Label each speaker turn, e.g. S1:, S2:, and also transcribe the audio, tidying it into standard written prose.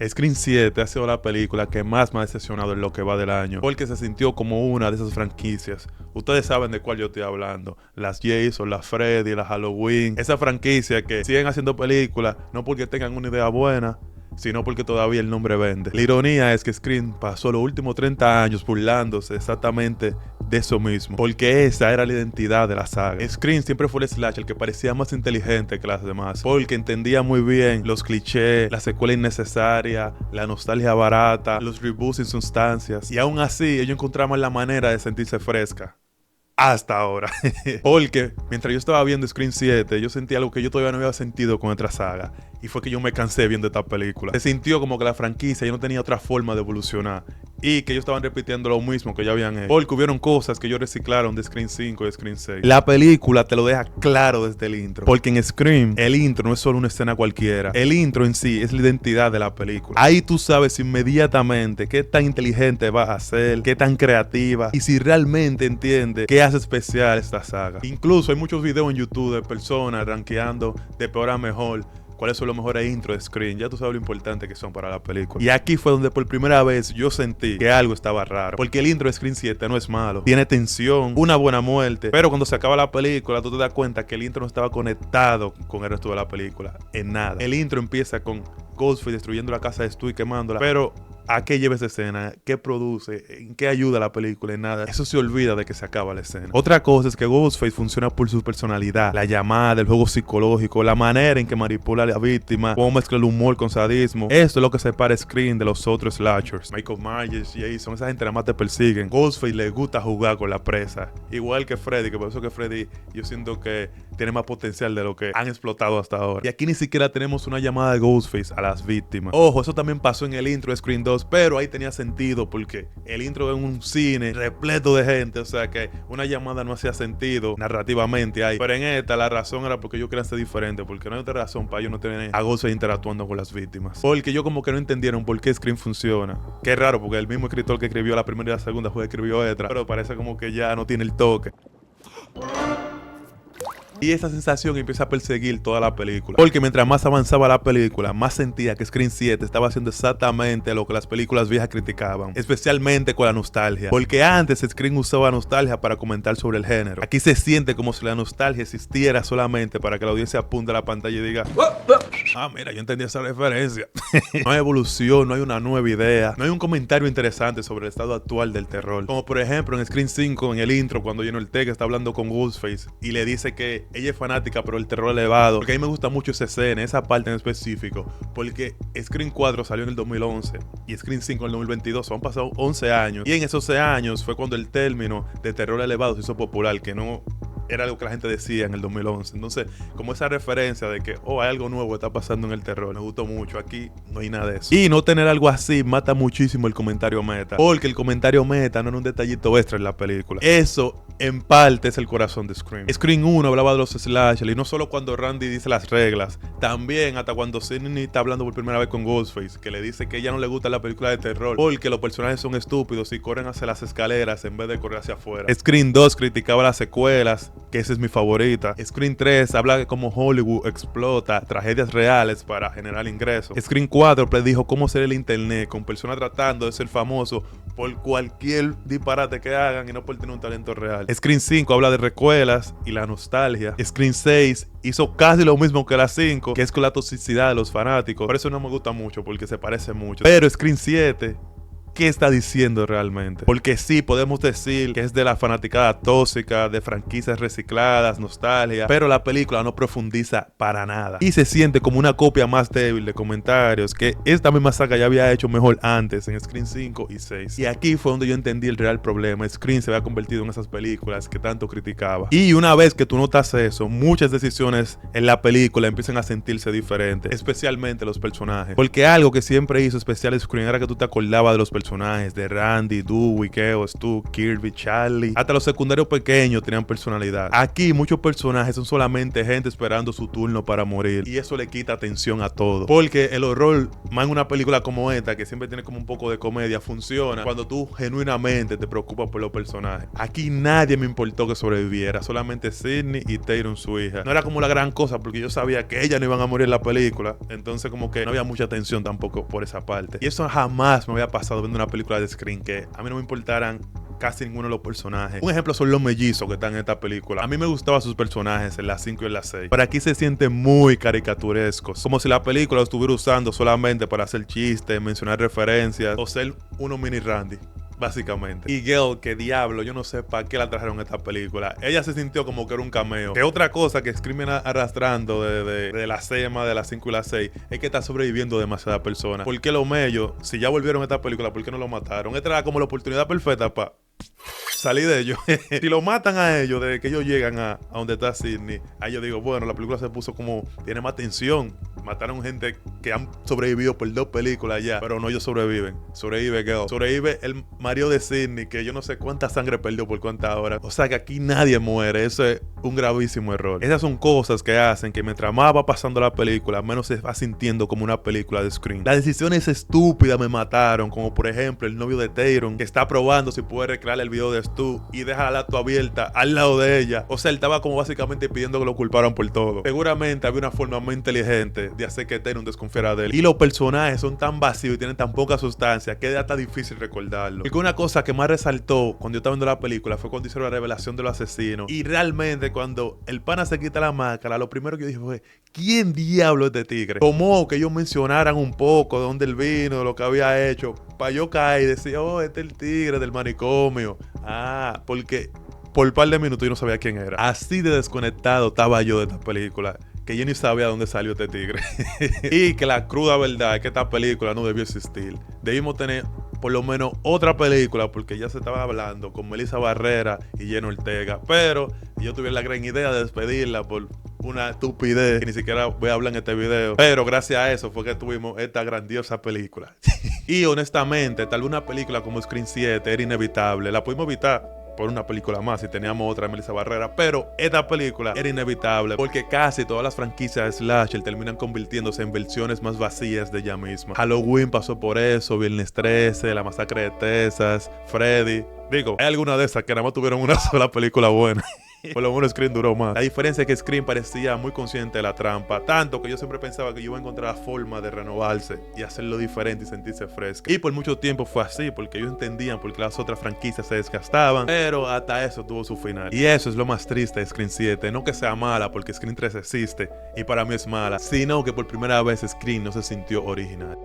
S1: Scream 7 ha sido la película que más me ha decepcionado en lo que va del año, porque se sintió como una de esas franquicias. Ustedes saben de cuál yo estoy hablando. Las Jason, las Freddy, las Halloween. Esa franquicia que siguen haciendo películas, no porque tengan una idea buena, sino porque todavía el nombre vende. La ironía es que Scream pasó los últimos 30 años burlándose exactamente de eso mismo, porque esa era la identidad de la saga. Scream siempre fue el slasher que parecía más inteligente que las demás, porque entendía muy bien los clichés, la secuela innecesaria, la nostalgia barata, los reboots sin sustancias, y aún así ellos encontraban la manera de sentirse fresca. Hasta ahora. Porque mientras yo estaba viendo Scream 7, yo sentí algo que yo todavía no había sentido con otra saga. Y fue que yo me cansé viendo esta película. Se sintió como que la franquicia ya no tenía otra forma de evolucionar. Y que ellos estaban repitiendo lo mismo que ya habían hecho. Porque hubieron cosas que ellos reciclaron de Scream 5 y Scream 6. La película te lo deja claro desde el intro. Porque en Scream, el intro no es solo una escena cualquiera. El intro en sí es la identidad de la película. Ahí tú sabes inmediatamente qué tan inteligente vas a ser, qué tan creativa. Y si realmente entiendes qué hace especial esta saga. Incluso hay muchos videos en YouTube de personas rankeando de peor a mejor cuáles son los mejores intros de Scream. Ya tú sabes lo importante que son para la película. Y aquí fue donde por primera vez yo sentí que algo estaba raro. Porque el intro de Scream 7 no es malo. Tiene tensión, una buena muerte. Pero cuando se acaba la película, tú te das cuenta que el intro no estaba conectado con el resto de la película. En nada. El intro empieza con Ghostface destruyendo la casa de Stu y quemándola. Pero ¿a qué lleva esa escena? ¿Qué produce? ¿En qué ayuda la película? En nada. Eso se olvida de que se acaba la escena. Otra cosa es que Ghostface funciona por su personalidad, la llamada, el juego psicológico, la manera en que manipula a la víctima, cómo mezcla el humor con sadismo. Esto es lo que separa Scream de los otros slashers. Michael Myers, Jason, esa gente nada más te persiguen. Ghostface le gusta jugar con la presa. Igual que Freddy, que por eso que Freddy yo siento que tiene más potencial de lo que han explotado hasta ahora. Y aquí ni siquiera tenemos una llamada de Ghostface a las víctimas. Ojo, eso también pasó en el intro de Scream 2, pero ahí tenía sentido porque el intro es un cine repleto de gente, o sea que una llamada no hacía sentido narrativamente ahí. Pero en esta la razón era porque ellos querían ser diferentes, porque no hay otra razón para ellos no tener a Ghostface interactuando con las víctimas. Porque ellos como que no entendieron por qué Scream funciona. Qué raro, porque el mismo escritor que escribió la primera y la segunda fue que escribió esta, pero parece como que ya no tiene el toque. Y esa sensación empieza a perseguir toda la película. Porque mientras más avanzaba la película, más sentía que Scream 7 estaba haciendo exactamente lo que las películas viejas criticaban. Especialmente con la nostalgia. Porque antes Scream usaba nostalgia para comentar sobre el género. Aquí se siente como si la nostalgia existiera solamente para que la audiencia apunte a la pantalla y diga: ah, mira, yo entendí esa referencia. No hay evolución, no hay una nueva idea, no hay un comentario interesante sobre el estado actual del terror. Como por ejemplo en Scream 5, en el intro, cuando Jenna Ortega está hablando con Ghostface y le dice que ella es fanática pero el terror elevado. Porque a mí me gusta mucho esa escena, esa parte en específico, porque Scream 4 salió en el 2011 y Scream 5 en el 2022. Han pasado 11 años y en esos 11 años fue cuando el término de terror elevado se hizo popular, que no era lo que la gente decía en el 2011. Entonces, como esa referencia de que, hay algo nuevo que está pasando en el terror, me gustó mucho. Aquí no hay nada de eso. Y no tener algo así mata muchísimo el comentario meta. Porque el comentario meta no era un detallito extra en la película. Eso, en parte, es el corazón de Scream. Scream 1 hablaba de los slashers, y no solo cuando Randy dice las reglas, también hasta cuando Sidney está hablando por primera vez con Ghostface, que le dice que ella no le gusta la película de terror, porque los personajes son estúpidos y corren hacia las escaleras en vez de correr hacia afuera. Scream 2 criticaba las secuelas, que esa es mi favorita. Scream 3 habla de cómo Hollywood explota tragedias reales para generar ingresos. Scream 4 predijo cómo ser el internet, con personas tratando de ser famosos por cualquier disparate que hagan y no por tener un talento real. Scream 5 habla de recuelas y la nostalgia. Scream 6 hizo casi lo mismo que la 5, que es con la toxicidad de los fanáticos. Por eso no me gusta mucho, porque se parece mucho. Pero Scream 7, ¿qué está diciendo realmente? Porque sí, podemos decir que es de la fanaticada tóxica, de franquicias recicladas, nostalgia, pero la película no profundiza para nada. Y se siente como una copia más débil de comentarios que esta misma saga ya había hecho mejor antes en Scream 5 y 6. Y aquí fue donde yo entendí el real problema. Scream se había convertido en esas películas que tanto criticaba. Y una vez que tú notas eso, muchas decisiones en la película empiezan a sentirse diferentes, especialmente los personajes. Porque algo que siempre hizo especial Scream era que tú te acordabas de los personajes personajes de Randy, Dewey, Keo, Stu, Kirby, Charlie. Hasta los secundarios pequeños tenían personalidad. Aquí muchos personajes son solamente gente esperando su turno para morir. Y eso le quita atención a todo. Porque el horror, más en una película como esta, que siempre tiene como un poco de comedia, funciona cuando tú genuinamente te preocupas por los personajes. Aquí nadie me importó que sobreviviera. Solamente Sidney y Tatum, su hija. No era como la gran cosa porque yo sabía que ellas no iban a morir en la película. Entonces como que no había mucha tensión tampoco por esa parte. Y eso jamás me había pasado viendo una película de Scream, que a mí no me importaran casi ninguno de los personajes. Un ejemplo son los mellizos que están en esta película. A mí me gustaban sus personajes en las 5 y en las 6. Pero aquí se sienten muy caricaturescos. Como si la película lo estuviera usando solamente para hacer chistes, mencionar referencias o ser uno mini Randy. Básicamente. Y Gale, que diablo, yo no sé para qué la trajeron a esta película. Ella se sintió como que era un cameo. Que otra cosa que Scream viene arrastrando de la SEMA, de las 5 y las 6, es que está sobreviviendo demasiadas personas. ¿Por qué los mellos, si ya volvieron a esta película, por qué no lo mataron? Esta era como la oportunidad perfecta para salir de ellos. Si lo matan a ellos, desde que ellos llegan a donde está Sidney, ahí yo digo, bueno, la película se puso como, tiene más tensión. Mataron gente que han sobrevivido por 2 películas ya, pero no ellos sobreviven. Sobrevive Gale. Sobrevive el marido de Sidney, que yo no sé cuánta sangre perdió por cuántas horas. O sea que aquí nadie muere. Eso es un gravísimo error. Esas son cosas que hacen que mientras más va pasando la película, menos se va sintiendo como una película de Scream. Las decisiones estúpidas me mataron, como por ejemplo el novio de Tatum, que está probando si puede recrear el video de Stu y deja la laptop abierta al lado de ella. O sea, él estaba como básicamente pidiendo que lo culparan por todo. Seguramente había una forma muy inteligente de hacer que Tatum desconfiara de él. Y los personajes son tan vacíos y tienen tan poca sustancia que es hasta difícil recordarlo. Y una cosa que más resaltó cuando yo estaba viendo la película fue cuando hicieron la revelación de los asesinos. Y realmente cuando el pana se quita la máscara, lo primero que yo dije fue, ¿quién diablo es este tigre? Tomó que ellos mencionaran un poco de dónde él vino, de lo que había hecho, para yo caer y decir, oh, este es el tigre del manicomio. Ah, porque por un par de minutos yo no sabía quién era. Así de desconectado estaba yo de esta película, que yo ni sabía dónde salió este tigre. Y que la cruda verdad es que esta película no debió existir. Debimos tener por lo menos otra película, porque ya se estaba hablando con Melissa Barrera y Jenna Ortega. Pero yo tuve la gran idea de despedirla por una estupidez que ni siquiera voy a hablar en este video. Pero gracias a eso fue que tuvimos esta grandiosa película. Y honestamente, tal vez una película como Scream 7 era inevitable. La pudimos evitar por una película más si teníamos otra de Melissa Barrera, pero esta película era inevitable porque casi todas las franquicias de slasher terminan convirtiéndose en versiones más vacías de ella misma. Halloween pasó por eso, Viernes 13, La Masacre de Texas, Freddy. Digo, hay algunas de esas que nada más tuvieron una sola película buena. Por lo menos Scream duró más. La diferencia es que Scream parecía muy consciente de la trampa, tanto que yo siempre pensaba que yo iba a encontrar la forma de renovarse y hacerlo diferente y sentirse fresco. Y por mucho tiempo fue así, porque ellos entendían por qué las otras franquicias se desgastaban, pero hasta eso tuvo su final. Y eso es lo más triste de Scream 7, no que sea mala porque Scream 3 existe y para mí es mala, sino que por primera vez Scream no se sintió original.